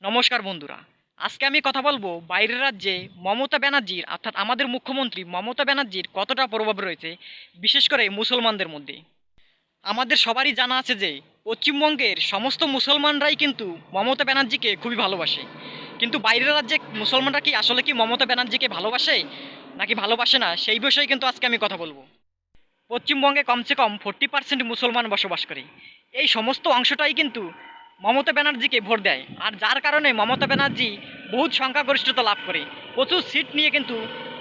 নমস্কার বন্ধুরা, আজকে আমি কথা বলবো বাইরের রাজ্যে মমতা ব্যানার্জির অর্থাৎ আমাদের মুখ্যমন্ত্রী মমতা ব্যানার্জির কতটা প্রভাব রয়েছে, বিশেষ করে মুসলমানদের মধ্যে। আমাদের সবারই জানা আছে যে পশ্চিমবঙ্গের সমস্ত মুসলমানরাই কিন্তু মমতা ব্যানার্জিকে খুবই ভালোবাসে। কিন্তু বাইরের রাজ্যে মুসলমানরা কি আসলে কি মমতা ব্যানার্জিকে ভালোবাসে নাকি ভালোবাসে না, সেই বিষয়ে কিন্তু আজকে আমি কথা বলবো। পশ্চিমবঙ্গে কমসে কম 40% মুসলমান বসবাস করে। এই সমস্ত অংশটাই কিন্তু মমতা ব্যানার্জিকে ভোট দেয়, আর যার কারণে মমতা ব্যানার্জি বহুত সংখ্যাগরিষ্ঠতা লাভ করে প্রচুর সিট নিয়ে কিন্তু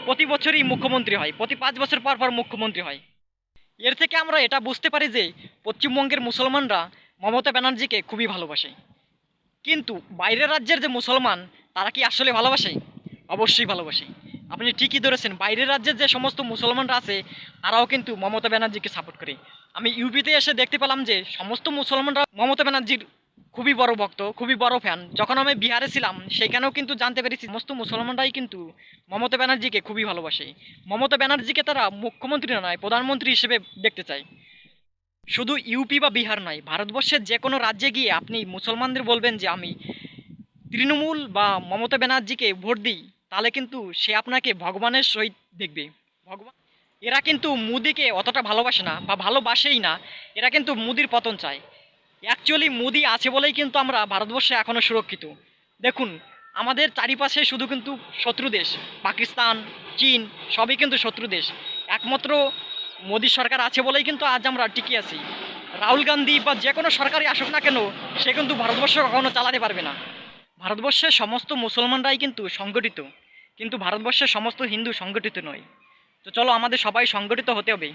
প্রতি বছরই মুখ্যমন্ত্রী হয়, প্রতি 5 বছর পর পর মুখ্যমন্ত্রী হয়। এর থেকে আমরা এটা বুঝতে পারি যে পশ্চিমবঙ্গের মুসলমানরা মমতা ব্যানার্জিকে খুবই ভালোবাসে। কিন্তু বাইরের রাজ্যের যে মুসলমান, তারা কি আসলে ভালোবাসে? অবশ্যই ভালোবাসে। আপনি ঠিকই ধরেছেন, বাইরের রাজ্যের যে সমস্ত মুসলমানরা আছে তারাও কিন্তু মমতা ব্যানার্জিকে সাপোর্ট করে। আমি ইউপিতে এসে দেখতে পেলাম যে সমস্ত মুসলমানরা মমতা ব্যানার্জির খুবই বড় ভক্ত, খুবই বড় ফ্যান। যখন আমি বিহারে ছিলাম সেখানেও কিন্তু জানতে পেরেছি সমস্ত মুসলমানরাই কিন্তু মমতা ব্যানার্জিকে খুবই ভালোবাসে। মমতা ব্যানার্জিকে তারা মুখ্যমন্ত্রী নয়, প্রধানমন্ত্রী হিসেবে দেখতে চায়। শুধু ইউপি বা বিহার নয়, ভারতবর্ষের যে কোনো রাজ্যে গিয়ে আপনি মুসলমানদের বলবেন যে আমি তৃণমূল বা মমতা ব্যানার্জিকে ভোট দিই, তাহলে কিন্তু সে আপনাকে ভগবানের সহিত দেখবে। ভগবান, এরা কিন্তু মোদিকে অতটা ভালোবাসে না বা ভালোবাসেই না। এরা কিন্তু মোদির পতন চায়। অ্যাকচুয়ালি মোদি আছে বলেই কিন্তু আমরা ভারতবর্ষে এখনও সুরক্ষিত। দেখুন, আমাদের চারিপাশে শুধু কিন্তু শত্রু দেশ, পাকিস্তান, চীন, সবই কিন্তু শত্রু দেশ। একমাত্র মোদি সরকার আছে বলেই কিন্তু আজ আমরা টিকে আছি। রাহুল গান্ধী বা যে কোনো সরকারই আসুক না কেন, সে কিন্তু ভারতবর্ষ কখনো চালাতে পারবে না। ভারতবর্ষের সমস্ত মুসলমানরাই কিন্তু সংগঠিত, কিন্তু ভারতবর্ষের সমস্ত হিন্দু সংগঠিত নয়। তো চলো আমাদের সবাই সংগঠিত হতে হবে।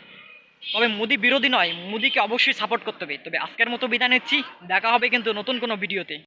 তবে মোদি বিরোধী নয়, মোদিকে অবশ্যই সাপোর্ট করতে হবে। তবে আজকের মতো বিদায় নিচ্ছি, দেখা হবে কিন্তু নতুন কোনো ভিডিওতে।